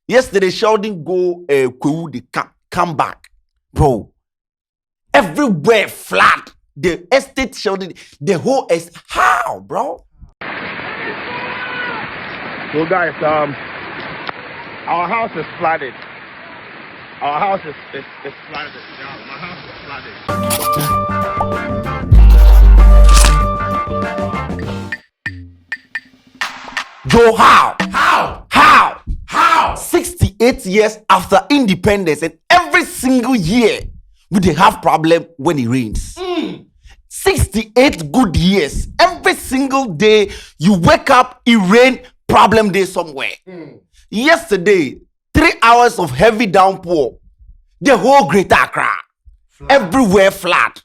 Yesterday, Sheldon go Kwadwo, they come back, bro. Everywhere flat. The estate Sheldon, the whole how, bro? So guys, our house is flooded. Our house is flooded. Yeah, my house is flooded. Joe, how? 68 years after independence, and every single year we dey have problem when it rains. 68 good years. Every single day you wake up, it rain, problem day somewhere. Yesterday, 3 hours of heavy downpour. The whole Greater Accra, everywhere flat.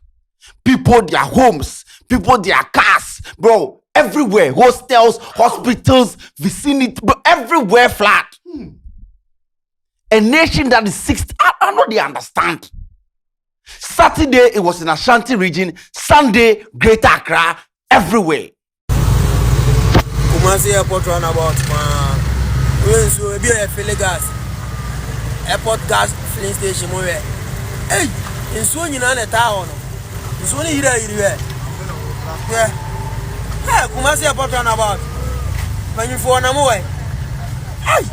People, their homes, people, their cars, bro. Everywhere, hostels, hospitals, vicinity, bro, everywhere flat. A nation that is 60, I know they understand. Saturday, it was in Ashanti region. Sunday, Greater Accra, everywhere. Kumasi airport runabout, man. We so be a filling gas. Airport gas filling station, mo we. Hey, in so nyina na town. In so ni hira. Yeah. Hey, Kumasi airport runabout. Manifo na mo we. Hey.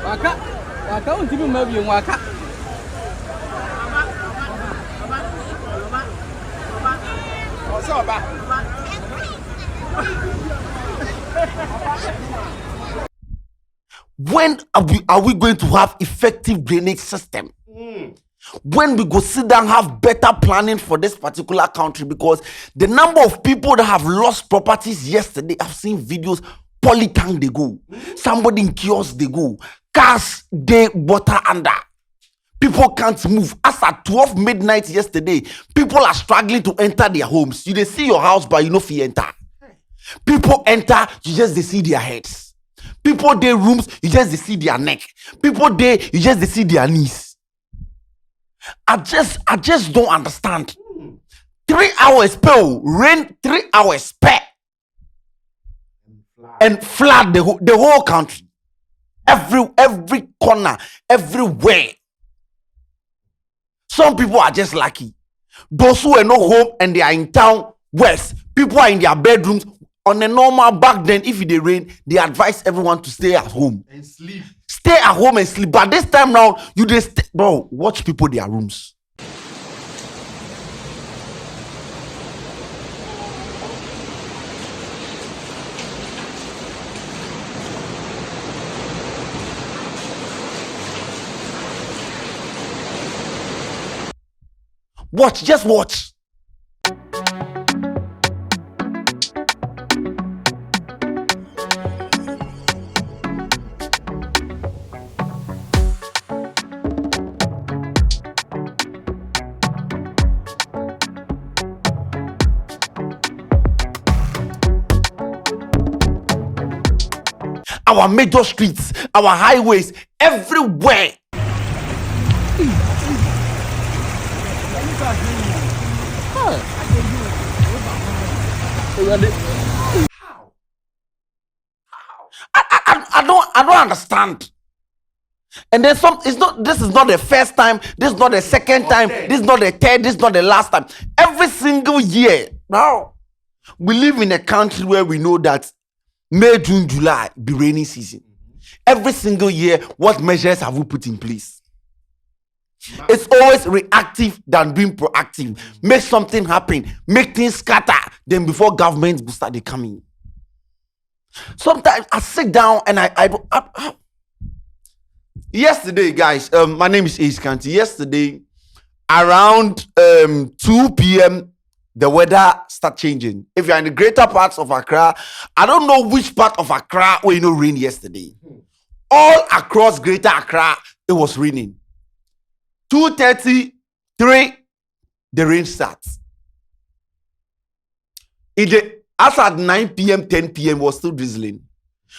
Waka untibi mabi waka. When are we going to have effective drainage system? When we go sit down, have better planning for this particular country, because the number of people that have lost properties yesterday, I've seen videos. Polytank they go, somebody in kiosk they go, cars they water under. People can't move. As at 12 midnight yesterday, people are struggling to enter their homes. You they see your house, but you know if you enter. People enter, you just they see their heads. People they rooms, you just they see their neck. People they, you just they see their knees. I just don't understand. 3 hours per rain, 3 hours per. And flood the whole country. Every corner, everywhere. Some people are just lucky. Those who are not home and they are in town west, people are in their bedrooms. On a normal back then, if it rain, they advise everyone to stay at home and sleep. Stay at home and sleep. But this time now, you just bro, watch people their rooms. Watch, just watch. Our major streets, our highways, everywhere. I don't understand. And then this is not the first time, this is not the second time, this is not the third, this is not the last time. Every single year. Now, we live in a country where we know that May, June, July be rainy season. Every single year, what measures have we put in place? It's always reactive than being proactive. Make something happen, make things scatter. Then before governments will start coming. Sometimes I sit down and I yesterday, guys, my name is Ace Kanti. Yesterday, around 2 p.m., the weather start changing. If you're in the greater parts of Accra, I don't know which part of Accra where rain yesterday. All across Greater Accra, it was raining. 2:33, the rain starts. As at 9 p.m., 10 p.m. was still drizzling.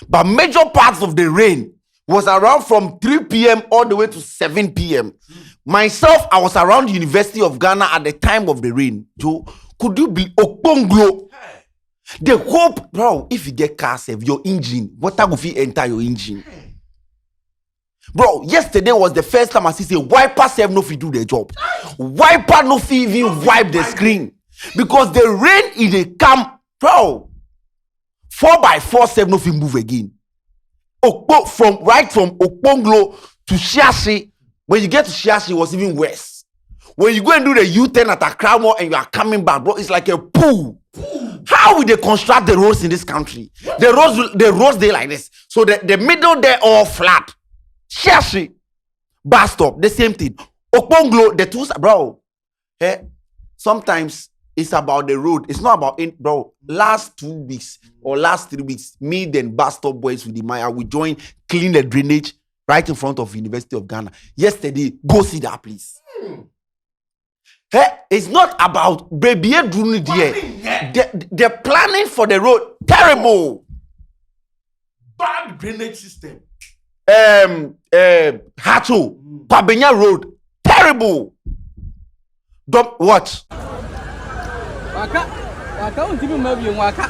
But major parts of the rain was around from 3 p.m. all the way to 7 p.m. Myself, I was around University of Ghana at the time of the rain. So, could you be Okonglo? The hope, bro, if you get car save, your engine, water will enter your engine. Bro, yesterday was the first time I see say wiper self no fit do the job. Wiper no fit even wipe the screen because the rain is a come, bro. 4x4 self no fit move again. From Okponglo to Shiashi, when you get to Shiashi, it was even worse. When you go and do the U-turn at Accra and you are coming back, bro, it's like a pool. How will they construct the roads in this country? The roads they like this. So the middle there all flat. Shiashi, bus stop, the same thing. Okponglo, the two, bro. Sometimes it's about the road. It's not about it, bro. Last 2 weeks or last 3 weeks, me then bus stop boys with the Maya, we join clean the drainage right in front of University of Ghana. Yesterday, go see that place. It's not about baby the planning for the road terrible. Bad drainage system. Hato, Pabenya Road, terrible. Don't what? Waka untimi mabi waka.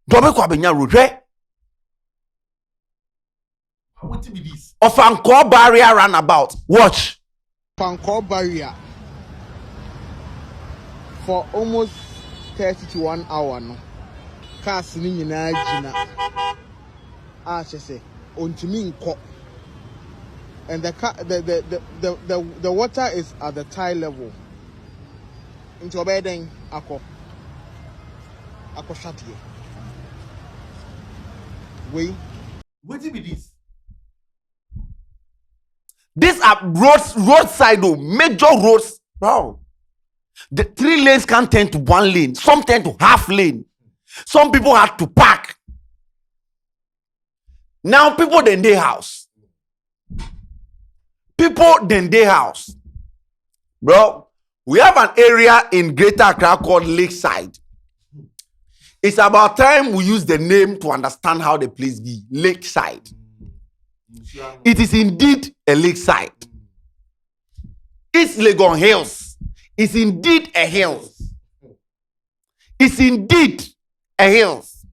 Dobe Pabenya Road, right? What be this? Of Anchor Barrier Roundabout. Watch. Pancor barrier for almost 30 to 1 hour. No, cars ni nyina jina. Say ontimi nko. And the water is at the tide level. Into obeden ako shut here. We. What be this? These are roadside though, major roads, bro. The 3 lanes can turn to 1 lane. Some turn to half lane. Some people have to park. Now people then they house. Bro, we have an area in Greater Accra called Lakeside. It's about time we use the name to understand how the place be. Lakeside. It is indeed a lakeside. It's Legon Hills. It's indeed a hills. It's indeed a hills.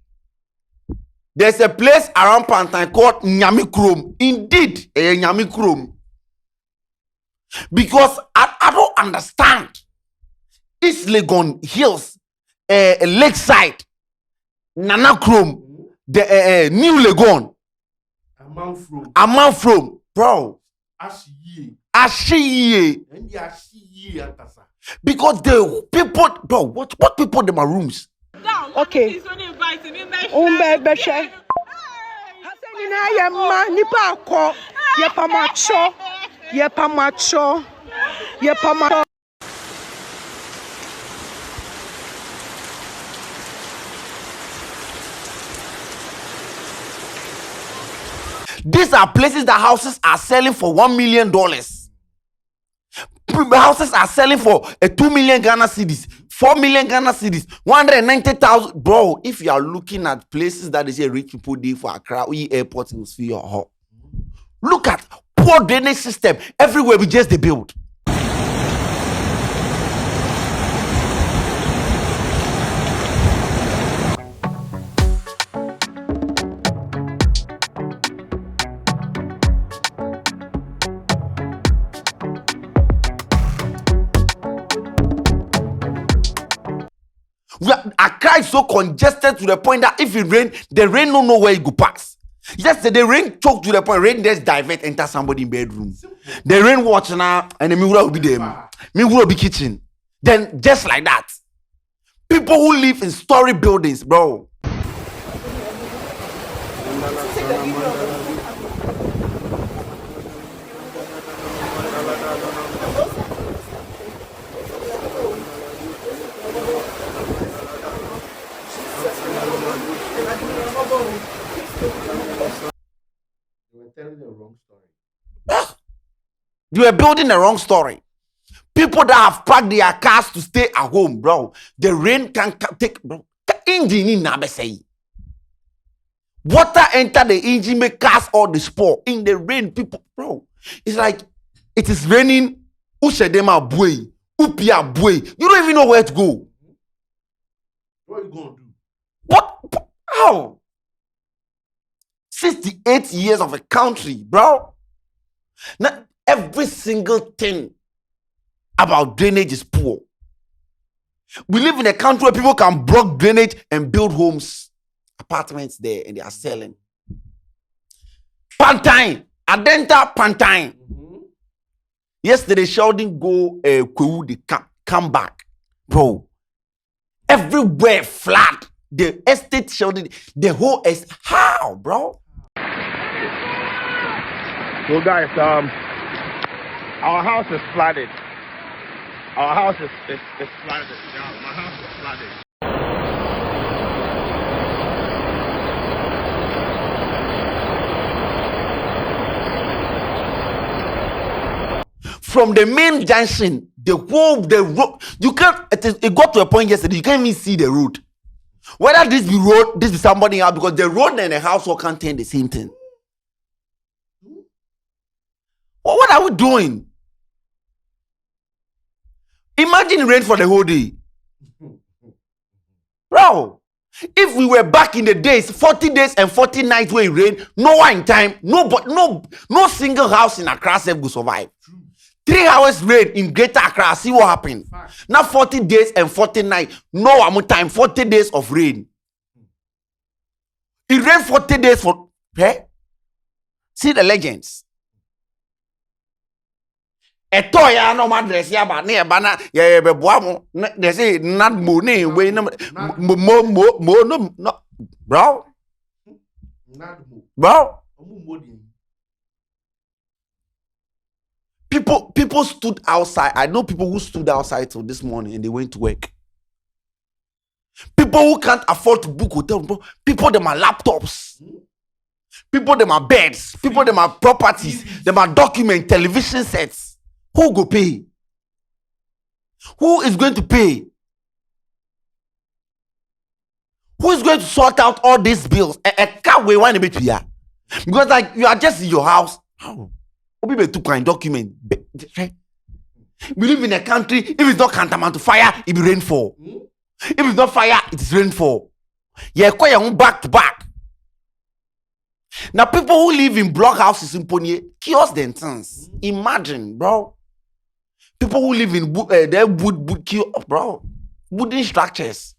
There's a place around Pantan called Nyamikrom. Indeed, a Nyamikrom. Because I don't understand. It's Legon Hills, a lakeside, Nanakrom, the New Legon. Amount from, bro. Ashiye. Because the people, bro, what people in my rooms? Okay. Beshe. Hasenina yema nipa akọ yepamacho. These are places that houses are selling for $1 million. Houses are selling for 2 million Ghana cedis, 4 million Ghana cedis, 190,000. Bro, if you are looking at places that is a rich people do for Accra, airport will feel your heart. Look at poor drainage system everywhere. We just the build. Accra is so congested to the point that if it rain, the rain don't know where it go pass. Yesterday, the rain choked to the point, rain just divert, enter somebody's bedroom. The rain watch now, and the mirror will be them. Mirror will be kitchen. Then, just like that. People who live in story buildings, bro. Telling the wrong story. You are building the wrong story. People that have packed their cars to stay at home, bro. The rain can take, bro. Engine in Nabesei. Water enter the engine, make cars all the spore. In the rain, people, bro. It's like it is raining Ushedema Bue, Upia Bue. You don't even know where to go. What are you gonna do? What? How? 68 years of a country, bro. Now, every single thing about drainage is poor. We live in a country where people can block drainage and build homes, apartments there, and they are selling. Pantine, Adenta Pantine. Yesterday, Sheldon go Kwadwo, they come back, bro. Everywhere flat. The estate Sheldon, the whole estate. How, bro? Well, guys, our house is flooded. Our house is flooded. Yeah, my house is flooded. From the main junction, the road, you can't. It got to a point yesterday, you can't even see the road. Whether this be road, this be somebody else, because the road and the house all contain the same thing. Well, what are we doing? Imagine rain for the whole day. Bro, if we were back in the days, 40 days and 40 nights where it rain, no one in time, no single house in Accra will survive. 3 hours rain in Greater Accra, see what happened. Now 40 days and 40 nights, no one time, 40 days of rain. It rained 40 days for, eh? See the legends. Eto ya no madress ya ba na ba na ye be boa mo they say not money we no bro bro people stood outside. I know people who stood outside till this morning and they went to work. People who can't afford to book hotel, bro. People them are laptops. People them are beds. People them are properties. Them are document television sets. Who go pay? Who is going to pay? Who is going to sort out all these bills? A car we want to be here. Because like you are just in your house. How? People to kind document. We live in a country. If it's not tantamount to fire, it be rainfall. If it's not fire, it is rainfall. Yeah, quite back to back. Now people who live in block houses in Ponye, kiosks them things. Imagine, bro. People who live in their wood bro, wooden structures.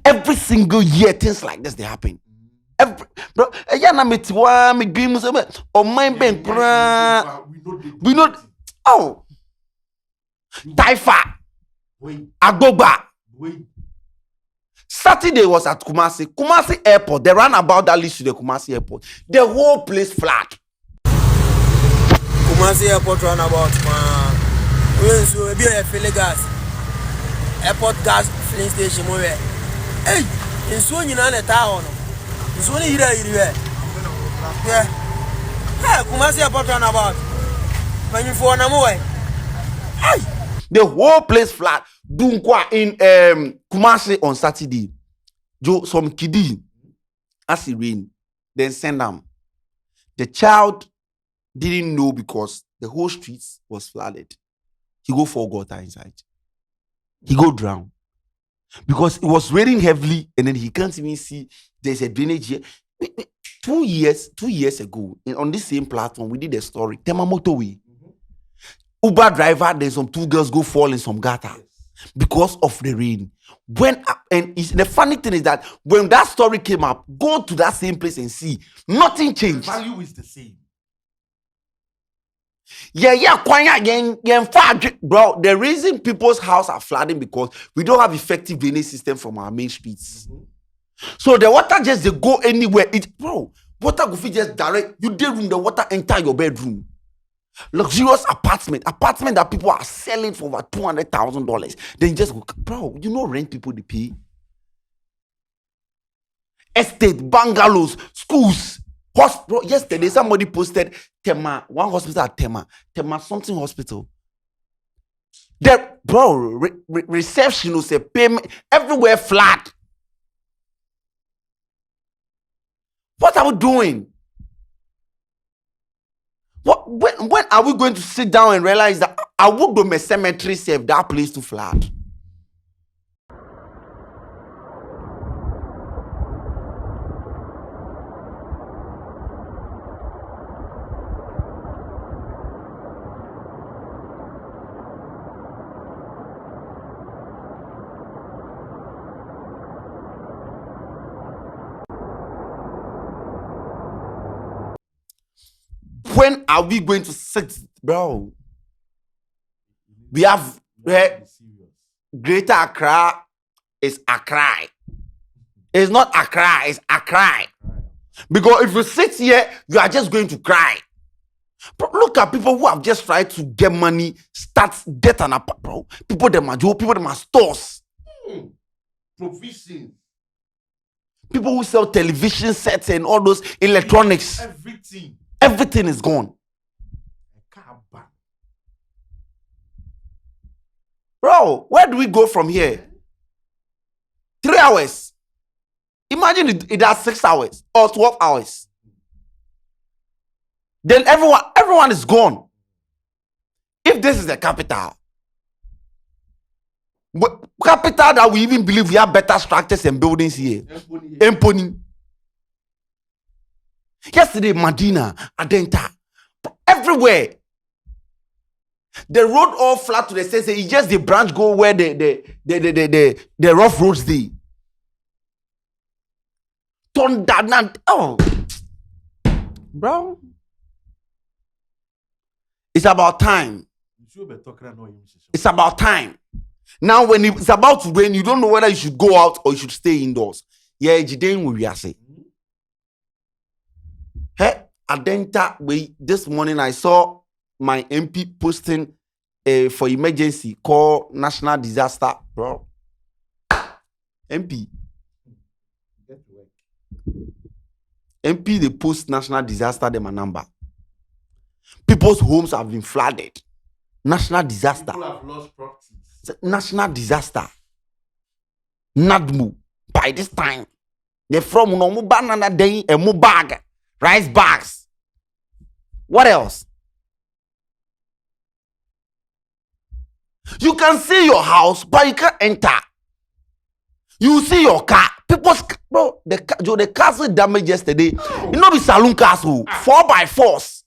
Every single year, things like this they happen. Every bro, me dreams or my bank. We know. Oh, Taifa, Agoba. Saturday was at Kumasi Airport. They ran about that list to the Kumasi Airport. The whole place flat. Kumasi Airport runabout, man. We so be a fill gas. Airport gas filling station mo we. Hey, in so nyina na ta no. So ni hira we. Yeah. Hey, Kumasi Airport runabout. Manifo na mo we. Hey, the whole place flat. Dunkwa in Kumasi on Saturday. Some kiddie as it rain, then send them. The child didn't know because the whole streets was flooded. He go for water inside. He go drown. Because it was raining heavily and then he can't even see there's a drainage here. 2 years ago, on this same platform, we did a story. Tema motorway. Uber driver, there's some 2 girls go fall in some gutter because of the rain. The funny thing is that when that story came up, go to that same place and see nothing changed. The value is the same. Bro, the reason people's houses are flooding because we don't have effective drainage system from our main streets. So the water just they go anywhere. Water go fit just direct. You did room, the water enter your bedroom. Luxurious apartment that people are selling for over $200,000. Then you just go, bro, you know rent people they pay. Estate, bungalows, schools, hospital. Yesterday somebody posted Tema, one hospital at Tema something hospital. The bro reception was a payment everywhere flat. What are we doing? When are we going to sit down and realize that I would do my cemetery save that place to flood? When are we going to sit, bro? We have Greater Accra is Accra. It's not Accra, it's Accra. Because if you sit here, you are just going to cry. But look at people who have just tried to get money, start get an apartment, bro. People them are Joe, people them are stores. Provisions. People who sell television sets and all those electronics. Everything is gone. Bro, where do we go from here? 3 hours. Imagine it has 6 hours or 12 hours. Then everyone is gone. If this is the capital, capital that we even believe we have better structures and buildings here. Empony. Yesterday, Medina, Adenta, everywhere. The road all flat to the sense it's just the branch go where the rough roads they. Turn down. Oh, bro. It's about time. It's about time. Now, when it's about to rain, you don't know whether you should go out or you should stay indoors. Yeah, Jiden will be say. Hey, Adenta, this morning I saw my MP posting for emergency call national disaster, bro. MP. MP, they post national disaster, them a number. People's homes have been flooded. National disaster. People have lost properties. National disaster. Nadmu. By this time, they're from no banana day and more bag, rice bags. What else? You can see your house, but you can't enter. You see your car. People's bro, the castle damaged yesterday. You know the saloon castle. 4x4s.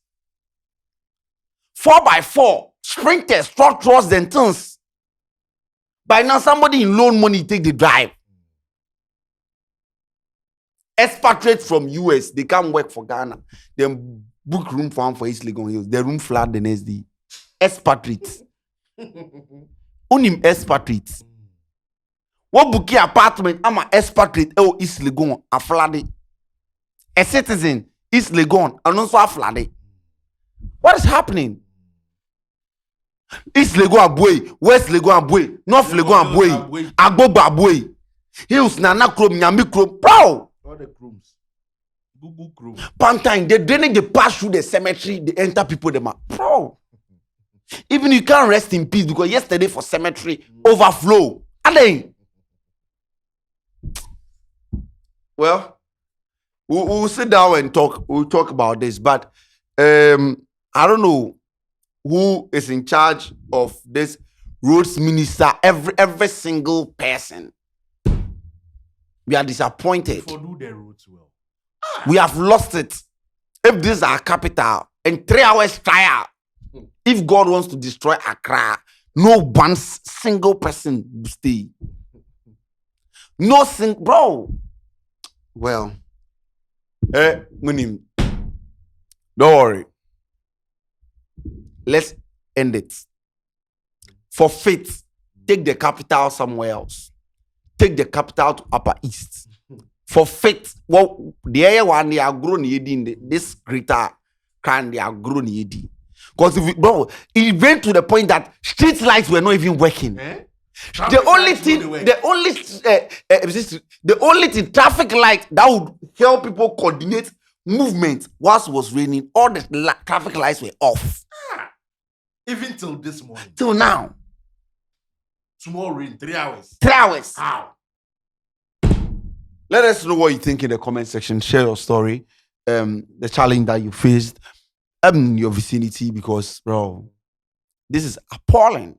4x4. Sprinters, structures, and things. By now, somebody in loan money take the drive. Expatriates from US, they come work for Ghana. Then book room for East Legon Hills. The room flood the next day. Expatriates. Unim expatriates. What bookie apartment? I'm an expatriate. Oh, East Legon, a flooded. A citizen, East Legon, and also a flooded. What is happening? East Legon Abwe, West Legon Abwe, North Legon Abwe, Agboba Abwe, Hills Nana Chrome, Yami Chrome, bro. All the crumbs. Google crumbs. Pantine, they drainage, they pass through the cemetery, they enter people, them are, bro. Even you can't rest in peace because yesterday for cemetery overflow. And then, well, we'll sit down and talk. We'll talk about this, but I don't know who is in charge of this roads minister. Every single person. We are disappointed. For do the roads well. We have lost it. If this is our capital and 3 hours trial, if God wants to destroy Accra, no one single person will stay. No single, bro. Well, don't worry. Let's end it. For faith, take the capital somewhere else. Take the capital to Upper East. For faith, well, the area one they are grown in this greater can they are grown in. Because bro, it went to the point that street lights were not even working. The only thing traffic light that would help people coordinate movement whilst it was raining, all the traffic lights were off. Even till this morning. Till now. Tomorrow rain, 3 hours. 3 hours. How? Let us know what you think in the comment section. Share your story, the challenge that you faced. in your vicinity because, bro, this is appalling.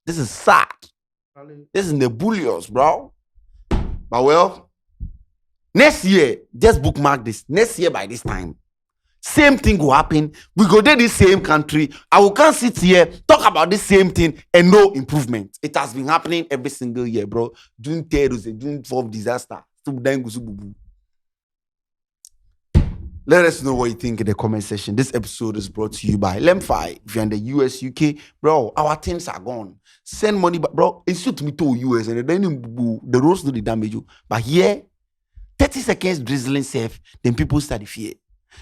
This is sad. This is nebulous, bro. But well, next year, just bookmark this. Next year by this time, same thing will happen. We go to the same country. I will can't sit here, talk about the same thing and no improvement. It has been happening every single year, bro. June 3rd, June 4th disaster. Let us know what you think in the comment section. This episode is brought to you by Lemfi. If you're in the US, UK, bro, our things are gone. Send money back, bro. It suit me to US and then the roads do the damage you. But here, 30 seconds drizzling safe, then people start to fear.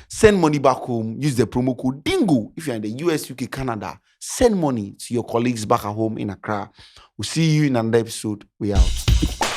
Send money back home. Use the promo code DINGO. If you're in the US, UK, Canada, send money to your colleagues back at home in Accra. We'll see you in another episode. We out.